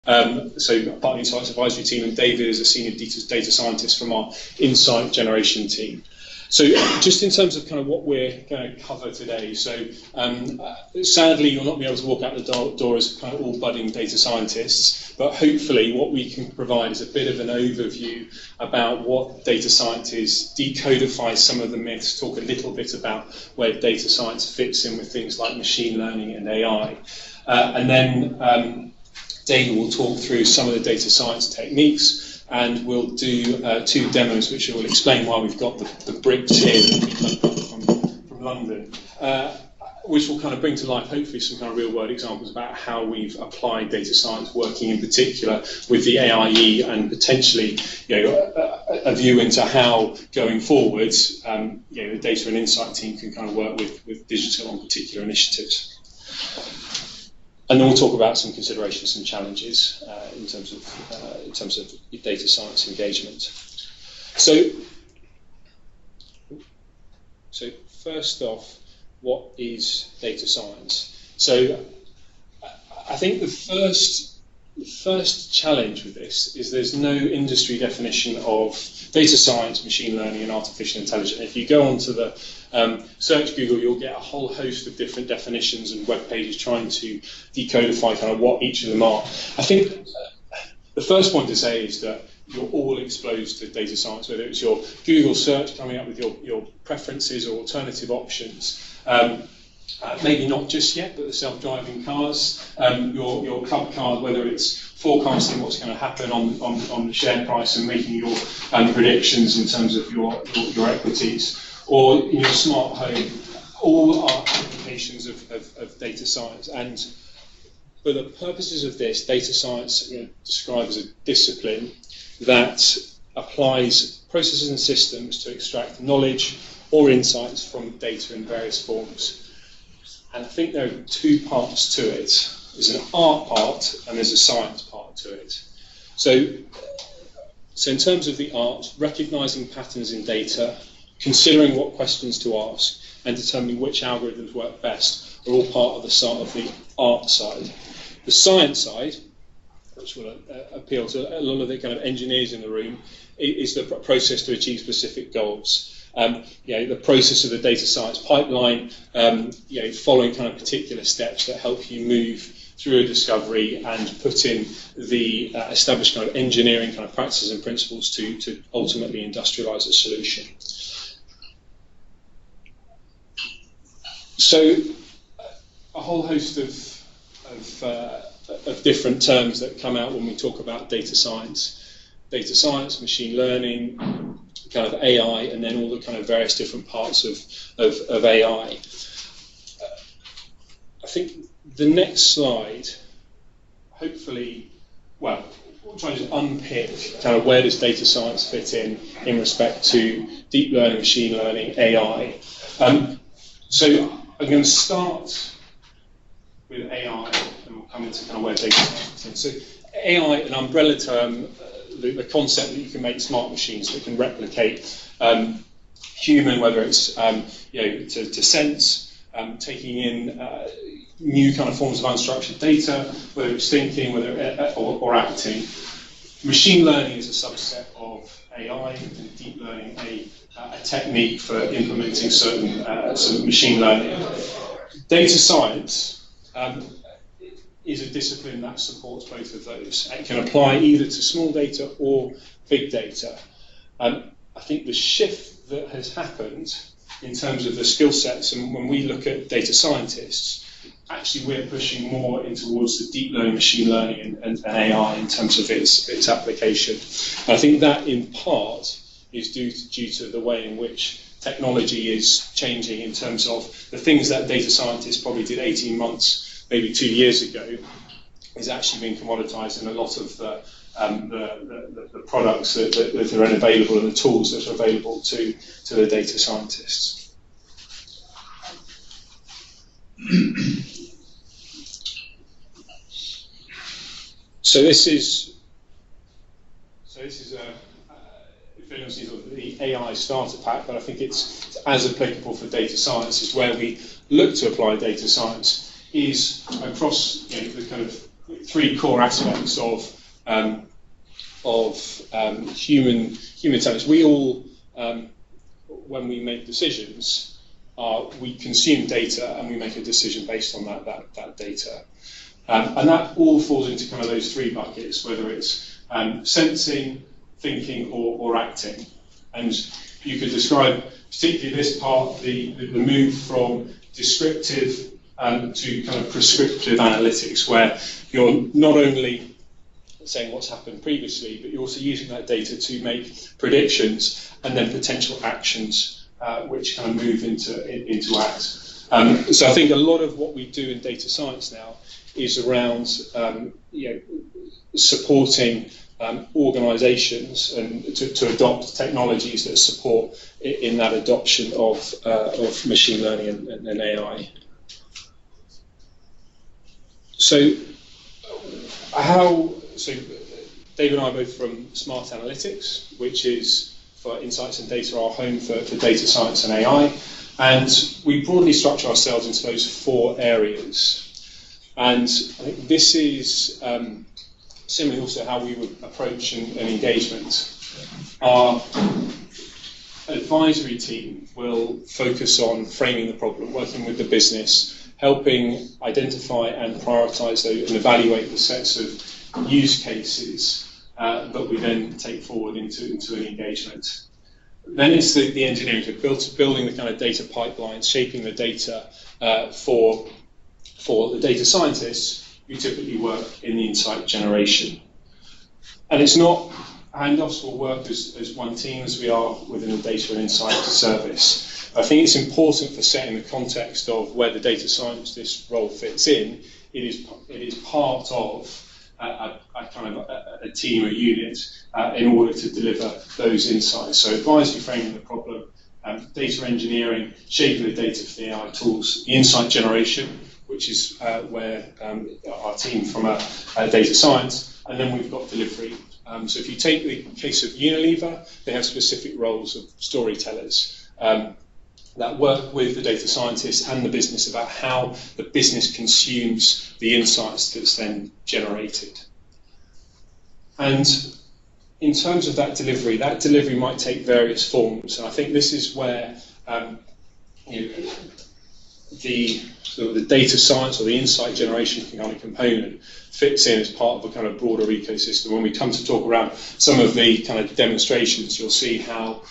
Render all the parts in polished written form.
So part of the Insights Advisory team, and David is a senior data scientist from our Insight Generation team. So just in terms of kind of what we're going to cover today, so sadly you'll not be able to walk out the door as kind of all budding data scientists, but hopefully what we can provide is a bit of an overview about what data science is, decodify some of the myths, talk a little bit about where data science fits in with things like machine learning and AI. And then David will talk through some of the data science techniques, and we'll do 2 demos which will explain why we've got the bricks here that we come from London, which will kind of bring to life hopefully some kind of real world examples about how we've applied data science, working in particular with the AIE, and potentially a view into how going forwards the data and insight team can kind of work with digital on particular initiatives. And then we'll talk about some considerations and challenges in terms of data science engagement. So first off, what is data science? So I think the first challenge with this is there's no industry definition of data science, machine learning, and artificial intelligence. If you go onto the search Google, you'll get a whole host of different definitions and web pages trying to decodify kind of what each of them are. I think the first point to say is that you're all exposed to data science, whether it's your Google search coming up with your preferences or alternative options. Maybe not just yet, but the self-driving cars, your club card, whether it's forecasting what's going to happen on the share price and making your predictions in terms of your equities, or in your smart home, all are applications of data science. And for the purposes of this, data science described as a discipline that applies processes and systems to extract knowledge or insights from data in various forms. And I think there are 2 parts to it. There's an art part and there's a science part to it. So in terms of the art, recognizing patterns in data, considering what questions to ask, and determining which algorithms work best are all part of the art side. The science side, which will appeal to a lot of the kind of engineers in the room, is the process to achieve specific goals. The process of the data science pipeline, following kind of particular steps that help you move through a discovery and put in the established kind of engineering kind of practices and principles to ultimately industrialize a solution. So a whole host of different terms that come out when we talk about data science, machine learning, kind of AI, and then all the kind of various different parts of AI. I think the next slide, hopefully, well, we'll try to unpick kind of where does data science fit in respect to deep learning, machine learning, AI. So I'm going to start with AI, and we'll come into kind of where data science fits in. So AI, an umbrella term, the concept that you can make smart machines that can replicate human, whether it's to sense, taking in new kind of forms of unstructured data, whether it's thinking, or acting. Machine learning is a subset of AI, and deep learning a technique for implementing certain machine learning. Data science is a discipline that supports both of those. It can apply either to small data or big data. I think the shift that has happened in terms of the skill sets, and when we look at data scientists, actually we're pushing more in towards the deep learning, machine learning, and AI in terms of its application. And I think that in part is due to the way in which technology is changing in terms of the things that data scientists probably did 18 months, maybe 2 years ago, is actually being commoditized in a lot of the products that are available and the tools that are available to the data scientists. So this is if anyone sees the AI starter pack, but I think it's as applicable for data science, is where we look to apply data science is across the kind of three core aspects of human intelligence. We all, when we make decisions, we consume data and we make a decision based on that data. And that all falls into kind of those three buckets, whether it's sensing, thinking, or acting. And you could describe particularly this part, the move from descriptive to kind of prescriptive analytics, where you're not only saying what's happened previously, but you're also using that data to make predictions and then potential actions which kind of move into act. So I think a lot of what we do in data science now is around supporting organisations and to adopt technologies that support in that adoption of machine learning and AI. So Dave and I are both from Smart Analytics, which is for insights and data, our home for data science and AI. And we broadly structure ourselves into those four areas. And I think this is similarly also how we would approach an engagement. Our advisory team will focus on framing the problem, working with the business, helping identify and prioritise those and evaluate the sets of use cases that we then take forward into an engagement. Then it's the engineering, so building the kind of data pipelines, shaping the data for the data scientists who typically work in the insight generation. And it's not handoffs will work as one team as we are within the data and insight service. I think it's important for setting the context of where the data scientist role fits in. It is part of a kind of a team or unit in order to deliver those insights. So advisory, framing the problem, data engineering, shaping the data for the AI tools, the insight generation, which is where our team from a data science, and then we've got delivery. So if you take the case of Unilever, they have specific roles of storytellers that work with the data scientists and the business about how the business consumes the insights that's then generated. And in terms of that delivery might take various forms. And I think this is where the data science or the insight generation kind of component fits in as part of a kind of broader ecosystem. When we come to talk around some of the kind of demonstrations, you'll see how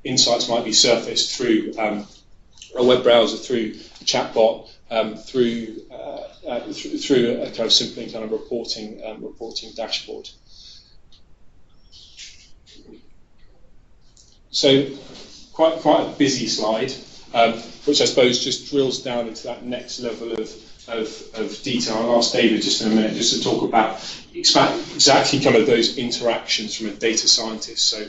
insights might be surfaced through a web browser, through a chatbot, through a kind of simply kind of reporting dashboard. So quite a busy slide, which I suppose just drills down into that next level of detail. I'll ask David just in a minute just to talk about exactly kind of those interactions from a data scientist. So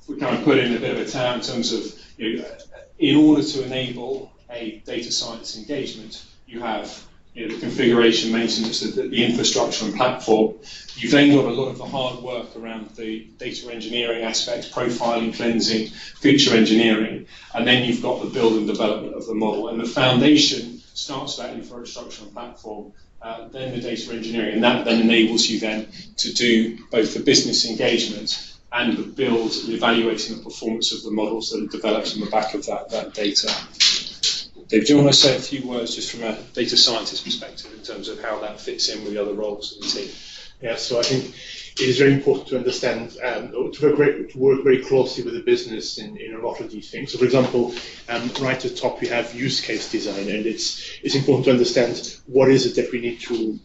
we kind of put in a bit of a tab in terms of, in order to enable a data science engagement, you have the configuration, maintenance of the infrastructure and platform. You've then got a lot of the hard work around the data engineering aspects, profiling, cleansing, feature engineering, and then you've got the build and development of the model. And the foundation starts that infrastructure and platform, then the data engineering, and that then enables you then to do both the business engagement and the build, evaluating the performance of the models that are developed on the back of that data. Dave, do you want to say a few words just from a data scientist perspective in terms of how that fits in with the other roles in the team? Yeah, so I think it is very important to understand, to work very closely with the business in a lot of these things. So, for example, right at the top we have use case design, and it's important to understand what is it that we need to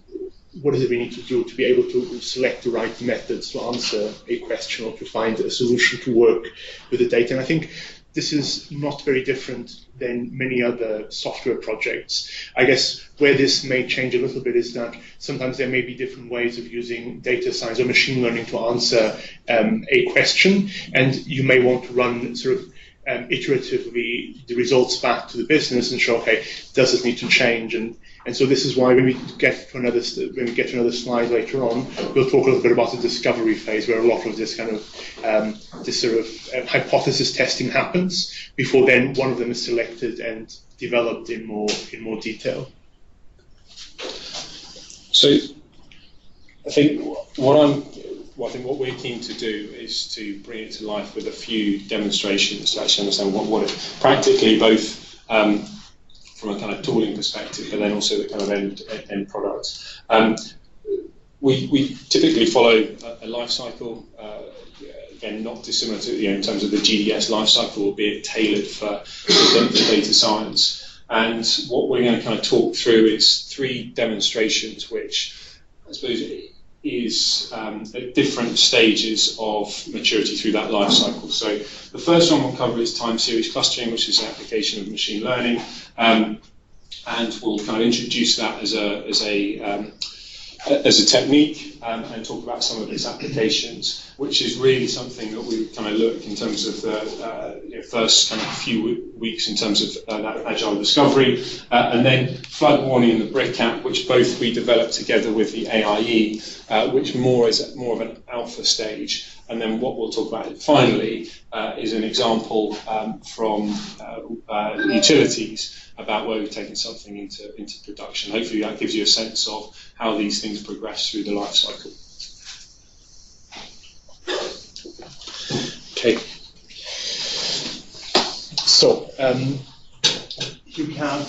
do to be able to select the right methods to answer a question or to find a solution to work with the data. And I think this is not very different than many other software projects. I guess where this may change a little bit is that sometimes there may be different ways of using data science or machine learning to answer a question, and you may want to run sort of iteratively the results back to the business and show, okay, does this need to change? And so this is why when we get to another slide later on, we'll talk a little bit about the discovery phase, where a lot of this kind of this sort of hypothesis testing happens before then one of them is selected and developed in more detail. So I think what we're keen to do is to bring it to life with a few demonstrations to actually understand what it practically, both from a kind of tooling perspective, but then also the kind of end product. We typically follow a life cycle, again, not dissimilar to, in terms of the GDS life cycle, albeit tailored for data science. And what we're going to kind of talk through is 3 demonstrations, which I suppose is at different stages of maturity through that life cycle. So the first one we'll cover is time series clustering, which is an application of machine learning, and we'll kind of introduce that as a technique and talk about some of its applications, which is really something that we kind of look in terms of the first kind of few weeks in terms of that agile discovery, and then flood warning and the brick app, which both we developed together with the AIE, which is more of an alpha stage. And then what we'll talk about finally is an example from utilities about where we've taken something into production. Hopefully that gives you a sense of how these things progress through the life cycle. Okay. So here we have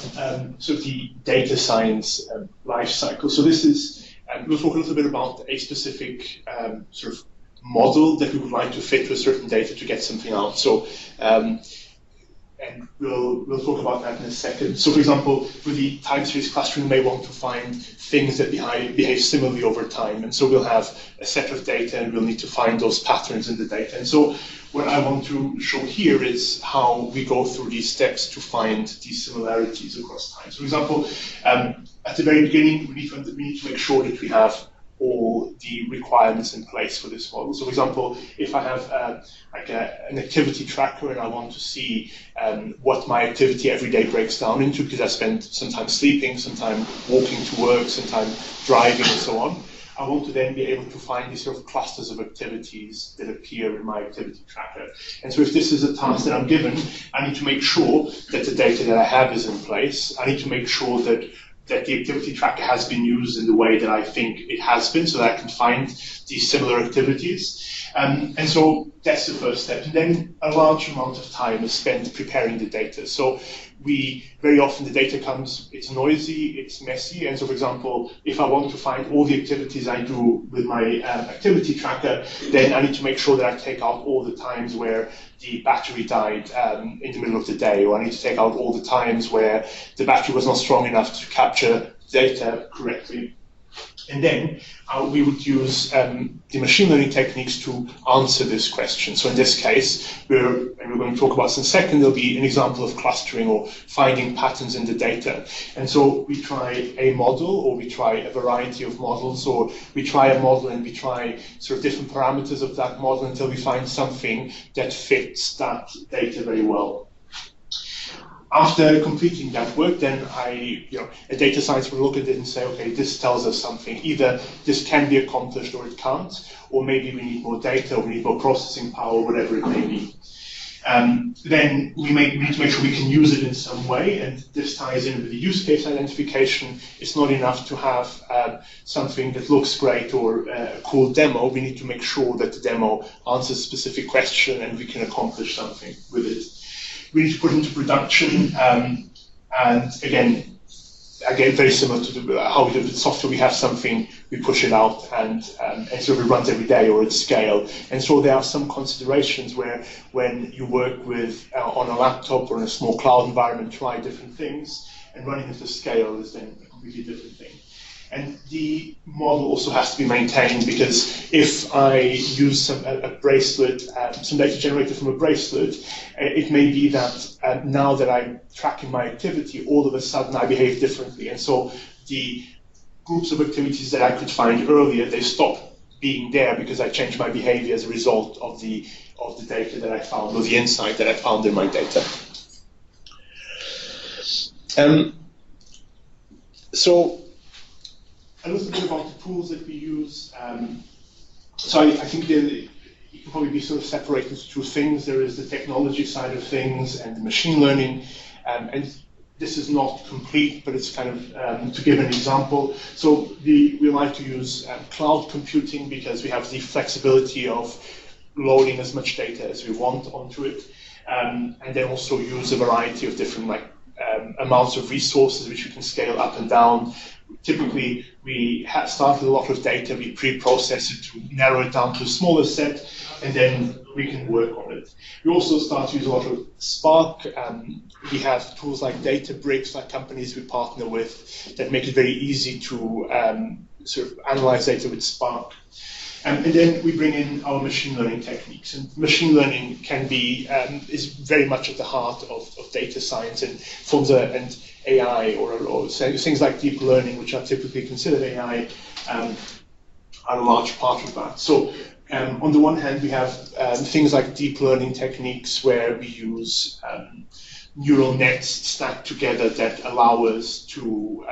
sort of the data science life cycle. So this is, we'll talk a little bit about a specific sort of model that we would like to fit with certain data to get something out. So, and we'll talk about that in a second. So, for example, with the time series clustering, we may want to find things that behave similarly over time. And so we'll have a set of data and we'll need to find those patterns in the data. And so what I want to show here is how we go through these steps to find these similarities across time. So, for example, at the very beginning, we need to make sure that we have all the requirements in place for this model. So, for example, if I have an activity tracker and I want to see what my activity every day breaks down into, because I spend some time sleeping, some time walking to work, some time driving, and so on, I want to then be able to find these sort of clusters of activities that appear in my activity tracker. And so if this is a task that I'm given, I need to make sure that the data that I have is in place. I need to make sure that the activity tracker has been used in the way that I think it has been, so that I can find these similar activities. And so that's the first step. And then a large amount of time is spent preparing the data. So very often the data comes, it's noisy, it's messy. And so, for example, if I want to find all the activities I do with my activity tracker, then I need to make sure that I take out all the times where the battery died in the middle of the day, or I need to take out all the times where the battery was not strong enough to capture data correctly. And then we would use the machine learning techniques to answer this question. So in this case, we're going to talk about this in a second, there'll be an example of clustering or finding patterns in the data. And so we try a model, or we try a variety of models, or we try a model and we try sort of different parameters of that model until we find something that fits that data very well. After completing that work, then a data science will look at it and say, okay, this tells us something. Either this can be accomplished or it can't, or maybe we need more data, or we need more processing power, whatever it may be. Then we need to make sure we can use it in some way, and this ties in with the use case identification. It's not enough to have something that looks great or a cool demo. We need to make sure that the demo answers a specific question and we can accomplish something with it. We need to put it into production, and again, very similar to how we do with software. We have something, we push it out, and so it runs every day or at scale. And so there are some considerations where, when you work with on a laptop or in a small cloud environment, try different things, and running at the scale is then a completely different thing. And the model also has to be maintained, because if I use a bracelet, some data generated from a bracelet, it may be that now that I'm tracking my activity, all of a sudden I behave differently. And so the groups of activities that I could find earlier, they stop being there because I changed my behavior as a result of the data that I found, or the insight that I found in my data. So a little bit about the tools that we use. So I think it can probably be sort of separated into two things. There is the technology side of things and the machine learning. And this is not complete, but it's kind of to give an example. So we like to use cloud computing because we have the flexibility of loading as much data as we want onto it, and then also use a variety of different amounts of resources which we can scale up and down. Typically, we start with a lot of data, we pre-process it to narrow it down to a smaller set, and then we can work on it. We also start to use a lot of Spark. We have tools like Databricks, like companies we partner with, that make it very easy to sort of analyze data with Spark. And then we bring in our machine learning techniques. And machine learning can be is very much at the heart of data science and forms and AI or things like deep learning, which are typically considered AI, are a large part of that. So on the one hand, we have things like deep learning techniques where we use neural nets stacked together that allow us to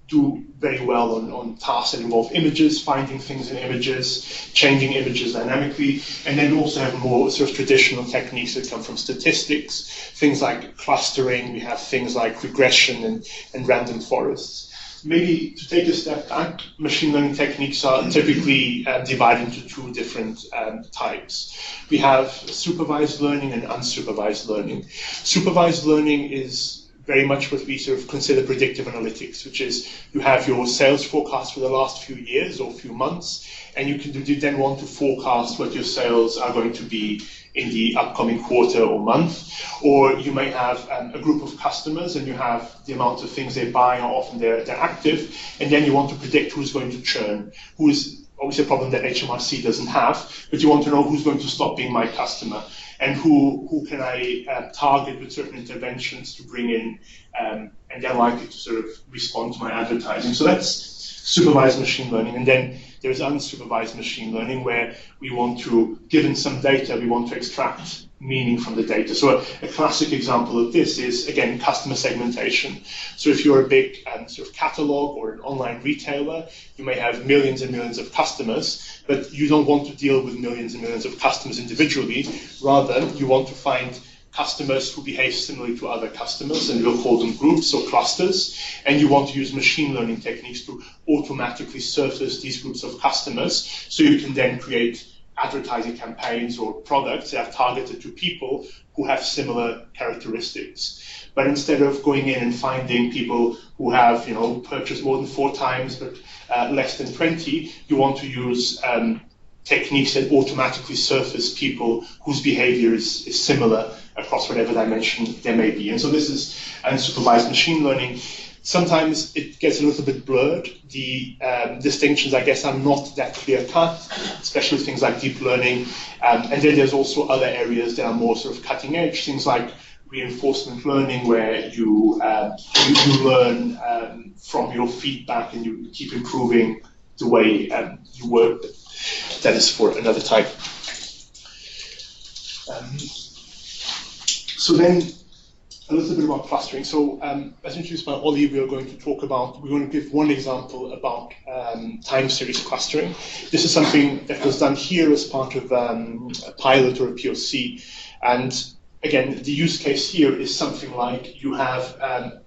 do very well on tasks that involve images, finding things in images, changing images dynamically, and then we also have more sort of traditional techniques that come from statistics, things like clustering, we have things like regression and random forests. Maybe to take a step back, machine learning techniques are typically divided into two different types. We have supervised learning and unsupervised learning. Supervised learning is very much what we sort of consider predictive analytics, which is you have your sales forecast for the last few years or few months, and you then want to forecast what your sales are going to be in the upcoming quarter or month. Or you may have a group of customers and you have the amount of things they buy, how often they're active, and then you want to predict who's going to churn, who is obviously a problem that HMRC doesn't have, but you want to know who's going to stop being my customer and who can I target with certain interventions to bring in, and they're likely to sort of respond to my advertising. So that's supervised machine learning. And then there's unsupervised machine learning where we want to, given some data, we want to extract meaning from the data. So a classic example of this is, again, customer segmentation. So if you're a big sort of catalog or an online retailer, you may have millions and millions of customers, but you don't want to deal with millions and millions of customers individually. Rather, you want to find customers who behave similarly to other customers, and we'll call them groups or clusters, and you want to use machine learning techniques to automatically surface these groups of customers so you can then create advertising campaigns or products that are targeted to people who have similar characteristics. But instead of going in and finding people who have, purchased more than 4 times but less than 20, you want to use techniques that automatically surface people whose behavior is similar across whatever dimension there may be. And so this is unsupervised machine learning. Sometimes it gets a little bit blurred. The distinctions, I guess, are not that clear-cut, especially things like deep learning. And then there's also other areas that are more sort of cutting edge, things like reinforcement learning, where you learn from your feedback and you keep improving the way you work. That is for another type. So then a little bit about clustering. So as introduced by Ollie, we're going to give one example about time series clustering. This is something that was done here as part of a pilot or a POC. And again, the use case here is something like you have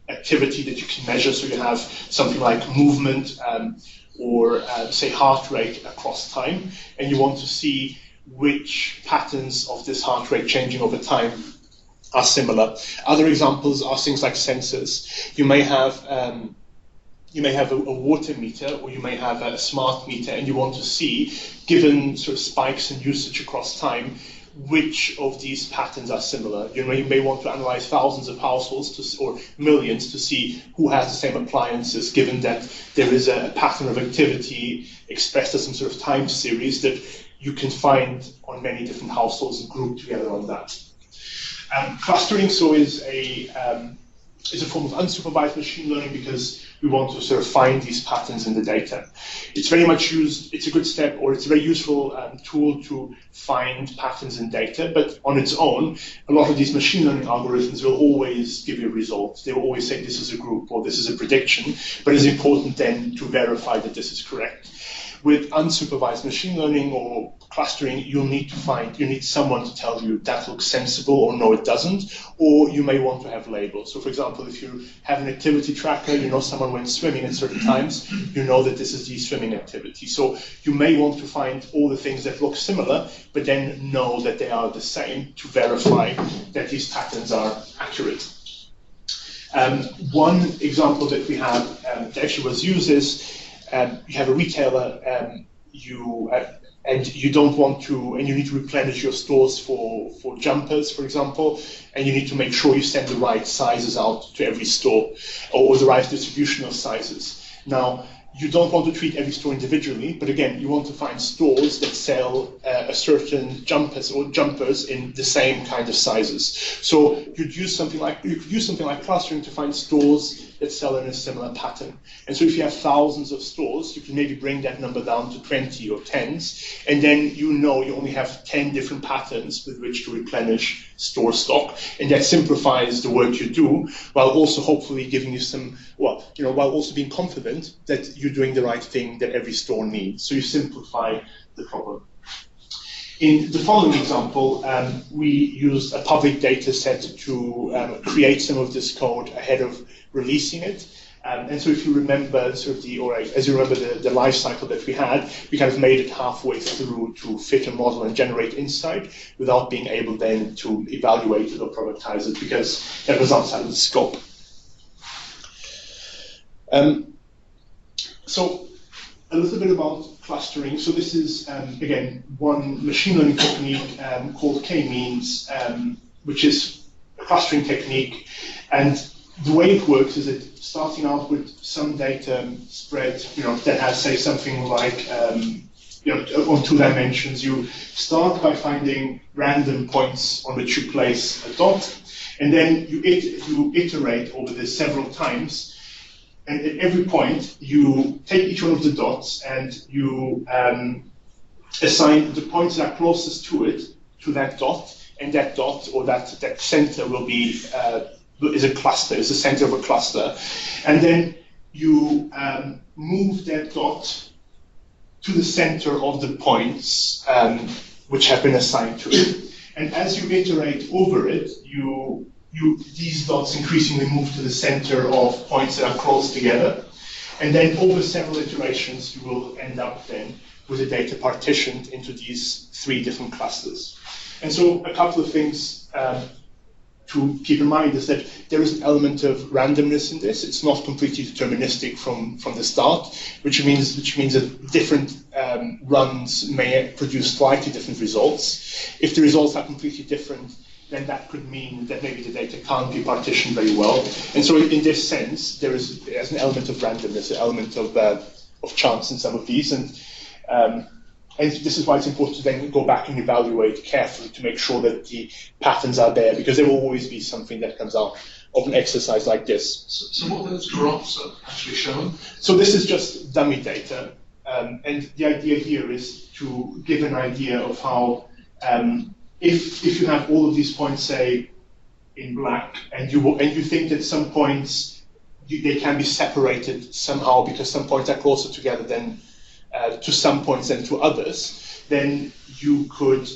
activity that you can measure. So you have something like movement or say heart rate across time, and you want to see which patterns of this heart rate changing over time are similar. Other examples are things like sensors. You may have a water meter, or you may have a smart meter, and you want to see, given sort of spikes in usage across time, which of these patterns are similar. You may want to analyze thousands of households or millions to see who has the same appliances, given that there is a pattern of activity expressed as some sort of time series that you can find on many different households and group together on that. Clustering is a form of unsupervised machine learning because we want to sort of find these patterns in the data. It's very much used, it's a good step, or it's a very useful tool to find patterns in data, but on its own, a lot of these machine learning algorithms will always give you results. They will always say this is a group or this is a prediction, but it's important then to verify that this is correct. With unsupervised machine learning or clustering, you need someone to tell you that looks sensible or no, it doesn't, or you may want to have labels. So for example, if you have an activity tracker, you know someone went swimming at certain times, you know that this is the swimming activity. So you may want to find all the things that look similar, but then know that they are the same to verify that these patterns are accurate. One example that we have that actually was used is you have a retailer, and you don't want to, and you need to replenish your stores for jumpers, for example, and you need to make sure you send the right sizes out to every store, or the right distribution of sizes. Now, you don't want to treat every store individually, but again, you want to find stores that sell a certain jumpers in the same kind of sizes. So you could use something like clustering to find stores that sell in a similar pattern. And so if you have thousands of stores, you can maybe bring that number down to 20 or 10s, and then you know you only have 10 different patterns with which to replenish store stock, and that simplifies the work you do, while also hopefully giving you some, while also being confident that you're doing the right thing that every store needs. So you simplify the problem. In the following example, we used a public data set to create some of this code ahead of releasing it. And so if you remember as you remember the life cycle that we had, we kind of made it halfway through to fit a model and generate insight without being able then to evaluate it or productize it, because that was outside of the scope. So a little bit about clustering. So this is, again, one machine learning technique called k-means, which is a clustering technique. And the way it works is that starting out with some data spread, that has, say, something like, on 2 dimensions, you start by finding random points on which you place a dot, and then you iterate over this several times. And at every point, you take each one of the dots and you assign the points that are closest to it, to that dot, and that dot or that center will be is a cluster, is the center of a cluster. And then you move that dot to the center of the points which have been assigned to it. And as you iterate over it, these dots increasingly move to the center of points that are close together. And then over several iterations, you will end up then with the data partitioned into these 3 different clusters. And so a couple of things to keep in mind is that there is an element of randomness in this. It's not completely deterministic from the start, which means that different runs may produce slightly different results. If the results are completely different, then that could mean that maybe the data can't be partitioned very well. And so in this sense, there's an element of randomness, an element of chance in some of these. And this is why it's important to then go back and evaluate carefully to make sure that the patterns are there, because there will always be something that comes out of an exercise like this. So what those graphs are actually showing? So this is just dummy data. And the idea here is to give an idea of how if you have all of these points, say, in black, and you think that some points they can be separated somehow because some points are closer together than to some points than to others, then you could.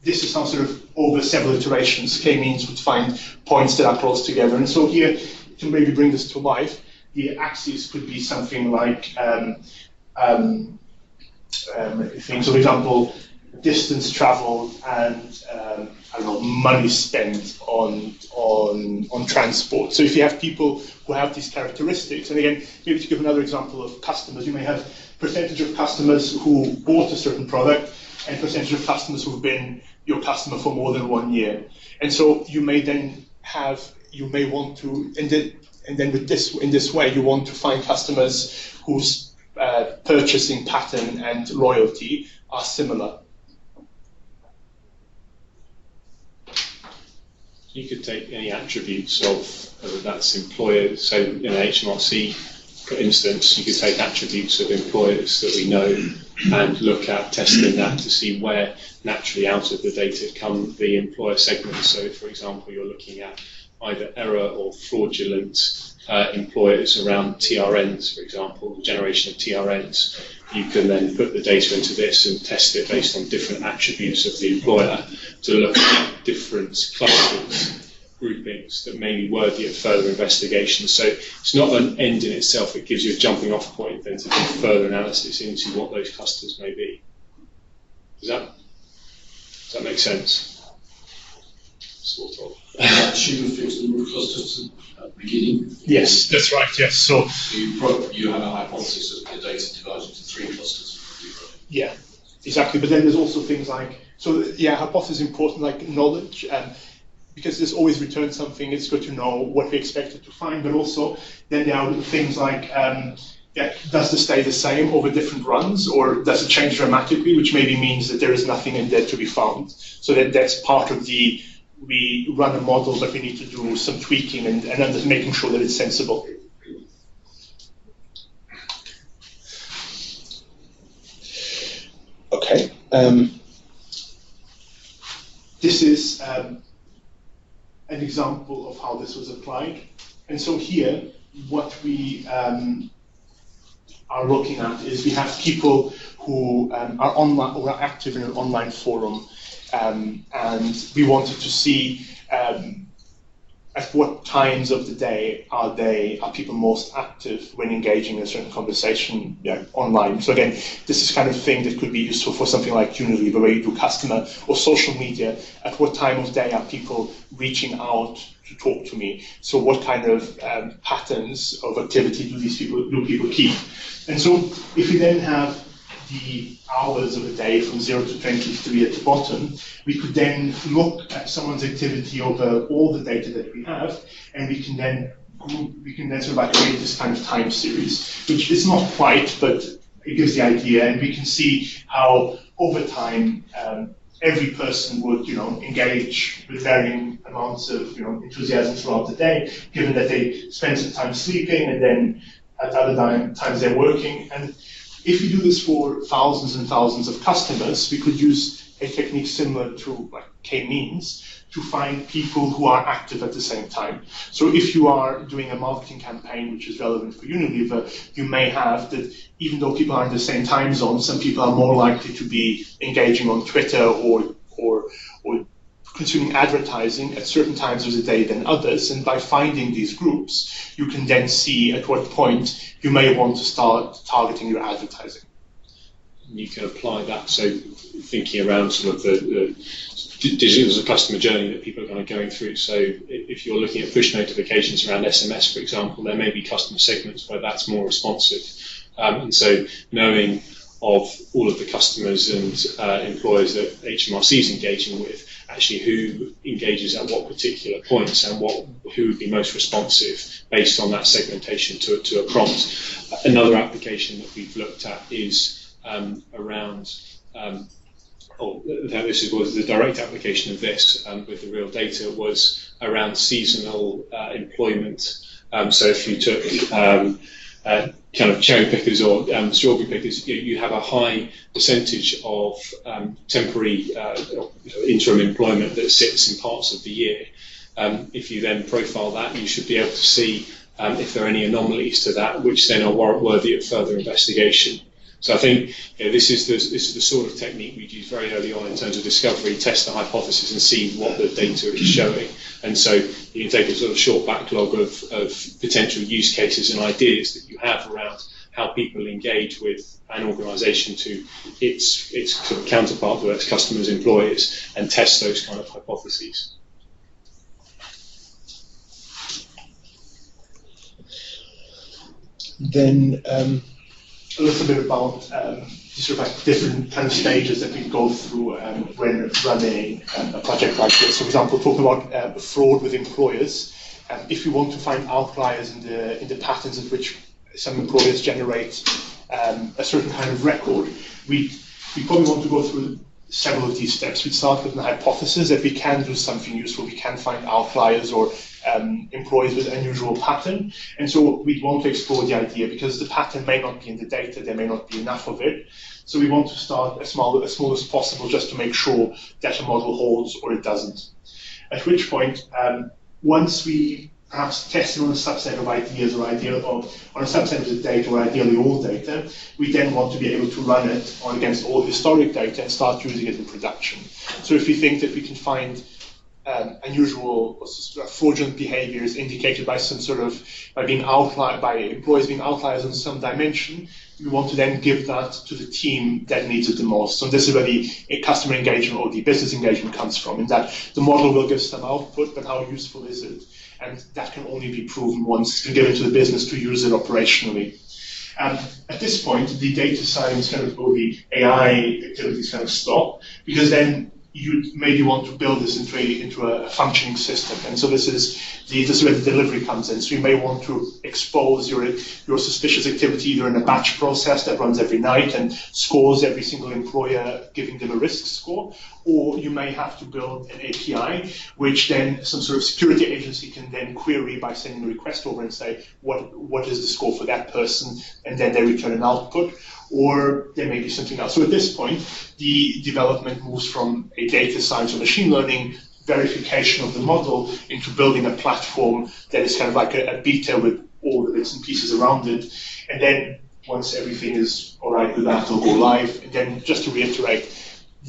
This is how sort of over several iterations, k-means would find points that are close together. And so here, to maybe bring this to life, the axis could be something like things. So, for example, distance traveled and money spent on transport. So if you have people who have these characteristics, and again, maybe to give another example of customers, you may have percentage of customers who bought a certain product and percentage of customers who've been your customer for more than 1 year. And so you may then want to, and then with this, in this way, you want to find customers whose purchasing pattern and loyalty are similar. You could take any attributes of, whether that's employers, so in HMRC, for instance, you could take attributes of employers that we know and look at testing that to see where naturally out of the data come the employer segments. So, for example, you're looking at either error or fraudulent employers around TRNs, for example, the generation of TRNs. you can then put the data into this and test it based on different attributes of the employer to look at different clusters, groupings that may be worthy of further investigation. So it's not an end in itself, it gives you a jumping off point then to do further analysis into what those clusters may be. Does that make sense? Sort of. Should have fixed the root clusters at the beginning. Yes, that's right, yes. So you have a hypothesis that the data divides into 3 clusters. yeah, exactly. But then there's also things like, so yeah, hypothesis is important, like knowledge, because there's always return something, it's good to know what we expected to find, but also then there are things like, does this stay the same over different runs, or does it change dramatically, which maybe means that there is nothing in there to be found. So that's part of we run a model, but we need to do some tweaking and then just making sure that it's sensible. Okay. This is an example of how this was applied. And so here, what we are looking at is we have people who are online or are active in an online forum, and we wanted to see at what times of the day are people most active when engaging in a certain conversation online. So again, this is kind of thing that could be useful for something like Unilever, where you do customer or social media. At what time of day are people reaching out to talk to me? So what kind of patterns of activity do people keep? And so if we then have the hours of a day from 0 to 23 at the bottom, we could then look at someone's activity over all the data that we have, and we can then sort of like create this kind of time series, which is not quite, but it gives the idea, and we can see how over time every person would engage with varying amounts of enthusiasm throughout the day, given that they spend some time sleeping and then at other times they're working. And if we do this for thousands and thousands of customers, we could use a technique similar to like K-means to find people who are active at the same time. So if you are doing a marketing campaign which is relevant for Unilever, you may have that even though people are in the same time zone, some people are more likely to be engaging on Twitter or consuming advertising at certain times of the day than others. And by finding these groups, you can then see at what point you may want to start targeting your advertising. You can apply that, so thinking around some of the digital as a customer journey that people are kind of going through. So if you're looking at push notifications around SMS, for example, there may be customer segments where that's more responsive. And so knowing of all of the customers and employers that HMRC is engaging with, actually who engages at what particular points and who would be most responsive based on that segmentation to a prompt. Another application that we've looked at is around, this was the direct application of this with the real data, was around seasonal employment. So if you took kind of cherry pickers or strawberry pickers, you have a high percentage of temporary interim employment that sits in parts of the year. If you then profile that, you should be able to see if there are any anomalies to that, which then are worthy of further investigation. So I think this is the sort of technique we'd use very early on in terms of discovery, test the hypothesis and see what the data is showing. And so you can take a sort of short backlog of potential use cases and ideas that you have around how people engage with an organisation to its sort of counterpart, whether it's customers, employers, and test those kind of hypotheses. Then a little bit about sort of like different kind of stages that we go through when running a project like this. So, for example, talking about fraud with employers. If we want to find outliers in the patterns in which some employers generate a certain kind of record, we probably want to go through several of these steps. We'd start with an hypothesis that we can do something useful, we can find outliers or employees with unusual pattern, and so we'd want to explore the idea because the pattern may not be in the data, there may not be enough of it, so we want to start as small as possible just to make sure that a model holds or it doesn't. At which point, once we perhaps testing on a subset of ideas or on a subset of the data, or ideally all data, we then want to be able to run it on against all historic data and start using it in production. So if we think that we can find unusual or fraudulent behaviors indicated by by employees being outliers on some dimension, we want to then give that to the team that needs it the most. So this is where the customer engagement or the business engagement comes from, in that the model will give some output, but how useful is it? And that can only be proven once it's been given to the business to use it operationally. At this point, the data science or the AI activities stop, because then you maybe want to build this into a functioning system. And so this is where the delivery comes in. So you may want to expose your suspicious activity either in a batch process that runs every night and scores every single employer, giving them a risk score, or you may have to build an API, which then some sort of security agency can then query by sending a request over and say, what is the score for that person? And then they return an output. Or there may be something else. So at this point, the development moves from a data science or machine learning verification of the model into building a platform that is like a beta with all the bits and pieces around it. And then once everything is all right with that, it'll go live. And then just to reiterate,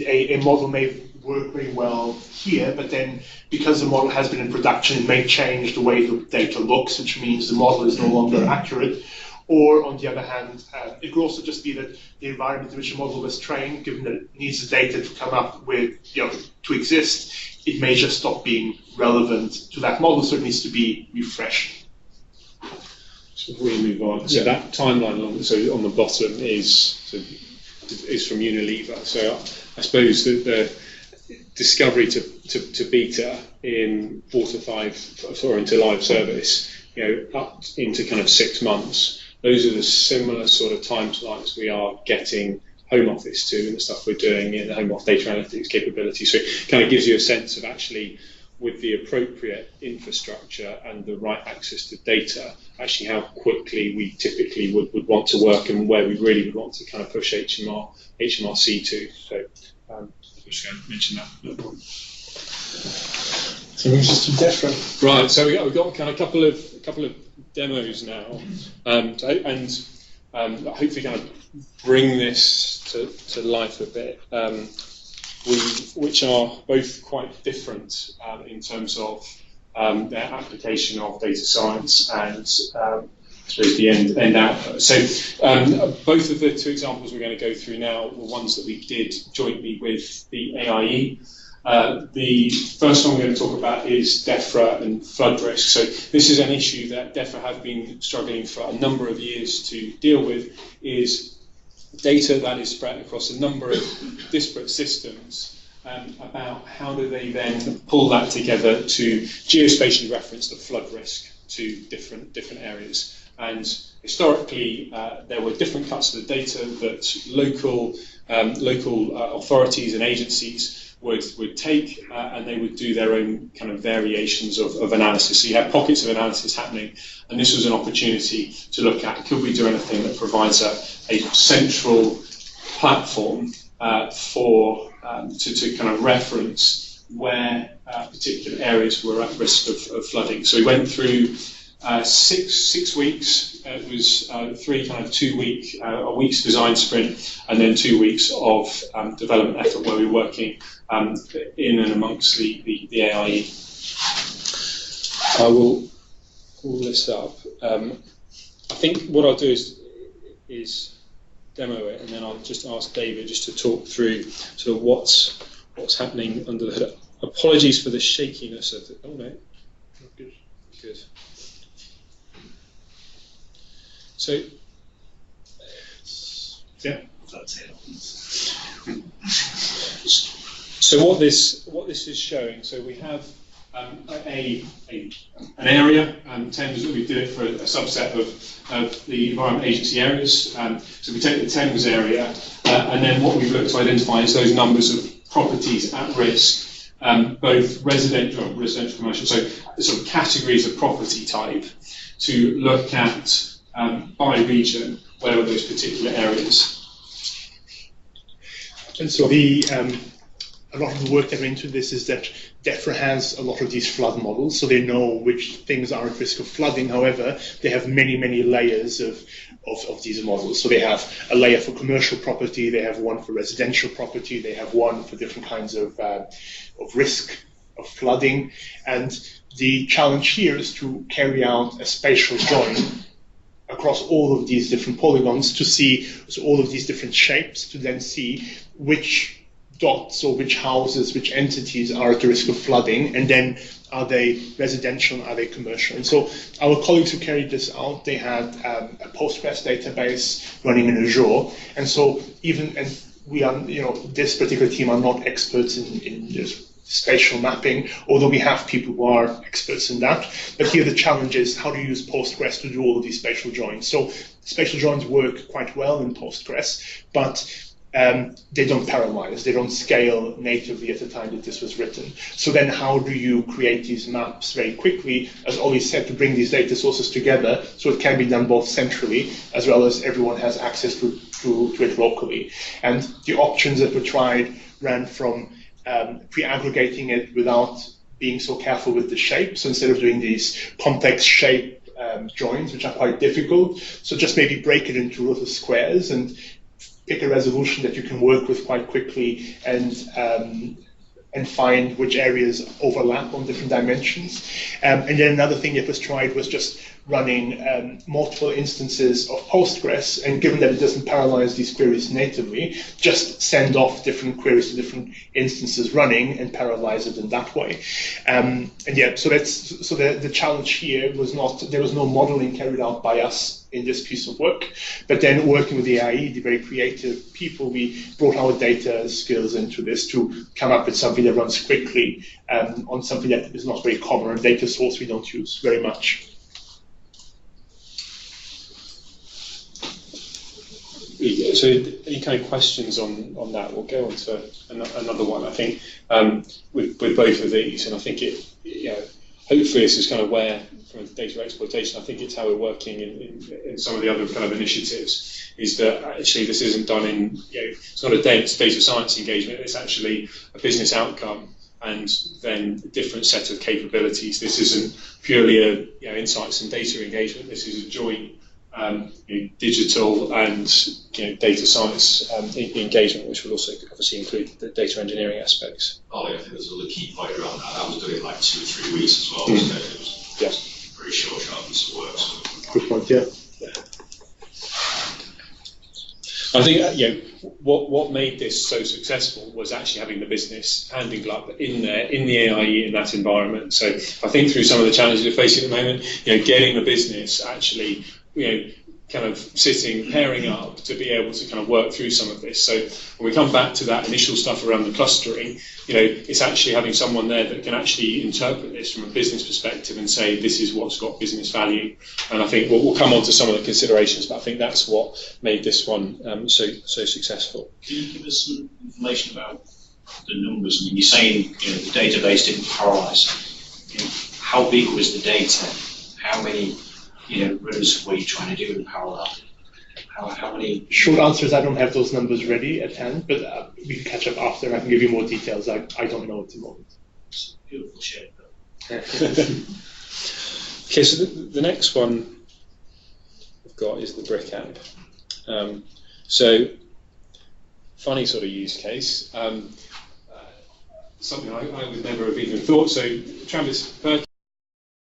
a model may work very well here, but then because the model has been in production, it may change the way the data looks, which means the model is no longer accurate. Or, on the other hand, it could also just be that the environment in which the model was trained, given that it needs the data to come up with, to exist, it may just stop being relevant to that model, so it needs to be refreshed. So before we move on, so that timeline, so on the bottom is from Unilever. So I suppose that the discovery to beta in 4 to 5, or into live service, up into 6 months. Those are the similar sort of timelines we are getting Home Office to, and the stuff we're doing in the Home Office data analytics capability. So it kind of gives you a sense of actually, with the appropriate infrastructure and the right access to data, actually how quickly we typically would want to work, and where we really would want to kind of push HMRC to. So I'm just going to mention that. So we're just too different. Right. So we've got kind of a couple of demos now, and hopefully kind of bring this to life a bit, which are both quite different in terms of their application of data science and I suppose the end output. So both of the 2 examples we're going to go through now were ones that we did jointly with the AIE. The first one we're going to talk about is DEFRA and flood risk. So this is an issue that DEFRA have been struggling for a number of years to deal with, is data that is spread across a number of disparate systems, about how do they then pull that together to geospatially reference the flood risk to different areas. And historically, there were different cuts of the data that local authorities and agencies would take, and they would do their own kind of variations of analysis. So you have pockets of analysis happening, and this was an opportunity to look at, could we do anything that provides a central platform to kind of reference where particular areas were at risk of flooding. So we went through 6 weeks. It was 3 kind of 2-week, a week's design sprint, and then 2 weeks of development effort where we were working in and amongst the AIE. I will pull this up. I think what I'll do is demo it, and then I'll just ask David just to talk through sort of what's happening under the hood. Apologies for the shakiness of it. Oh no, good. So, yeah, that's it. So what this is showing, so we have an area, Thames, we did it for a subset of the Environment Agency areas. So we take the Thames area, and then what we've looked to identify is those numbers of properties at risk, both residential, commercial, so sort of categories of property type, to look at by region, where are those particular areas? And so the a lot of the work that went into this is that DEFRA has a lot of these flood models, so they know which things are at risk of flooding. However, they have many, many layers of these models. So they have a layer for commercial property, they have one for residential property, they have one for different kinds of risk of flooding. And the challenge here is to carry out a spatial join across all of these different polygons to see, so all of these different shapes, to then see which dots or which houses, which entities are at the risk of flooding, and then are they residential, are they commercial? And so our colleagues who carried this out, they had a Postgres database running in Azure, and so we are, this particular team are not experts in this spatial mapping, although we have people who are experts in that. But here the challenge is how to use Postgres to do all of these spatial joins. So spatial joins work quite well in Postgres, but they don't parallelize, they don't scale natively at the time that this was written. So then how do you create these maps very quickly, as Ollie said, to bring these data sources together so it can be done both centrally as well as everyone has access to it locally. And the options that were tried ran from pre-aggregating it without being so careful with the shape. So instead of doing these complex shape joins, which are quite difficult, so just maybe break it into little squares and pick a resolution that you can work with quite quickly and find which areas overlap on different dimensions. And then another thing that was tried was just running multiple instances of Postgres, and given that it doesn't parallelize these queries natively, just send off different queries to different instances running and parallelize it in that way. And yeah, so the challenge here was there was no modeling carried out by us in this piece of work, but then working with the AI, the very creative people, we brought our data skills into this to come up with something that runs quickly on something that is not very common, a data source we don't use very much. So any kind of questions on that? We'll go on to another one, I think, with both of these, and I think hopefully this is kind of where, from data exploitation, I think it's how we're working in some of the other kind of initiatives, is that actually this isn't done in, it's not a data science engagement, it's actually a business outcome and then a different set of capabilities. This isn't purely a insights and data engagement, this is a joint digital and data science engagement, which will also obviously include the data engineering aspects. I think there's a key point around that. I was doing like 2 or 3 weeks as well, so it was very short, sharp piece of work. So. Good point, yeah. I think what made this so successful was actually having the business hand in glove in there, in the AIE, in that environment. So I think through some of the challenges we're facing at the moment, getting the business actually kind of pairing up to be able to kind of work through some of this. So when we come back to that initial stuff around the clustering, it's actually having someone there that can actually interpret this from a business perspective and say, this is what's got business value. And I think we'll come on to some of the considerations, but I think that's what made this one so successful. Can you give us some information about the numbers? I mean, you're saying the database didn't parallelize. How big was the data? How many rows were you trying to do in parallel? How many? Short answer is I don't have those numbers ready at hand, but we can catch up after and I can give you more details. I don't know at the moment. It's a beautiful shape, though. Okay, so the next one we've got is the brick app. So funny sort of use case. Something I would never have even thought. So Travis Perkins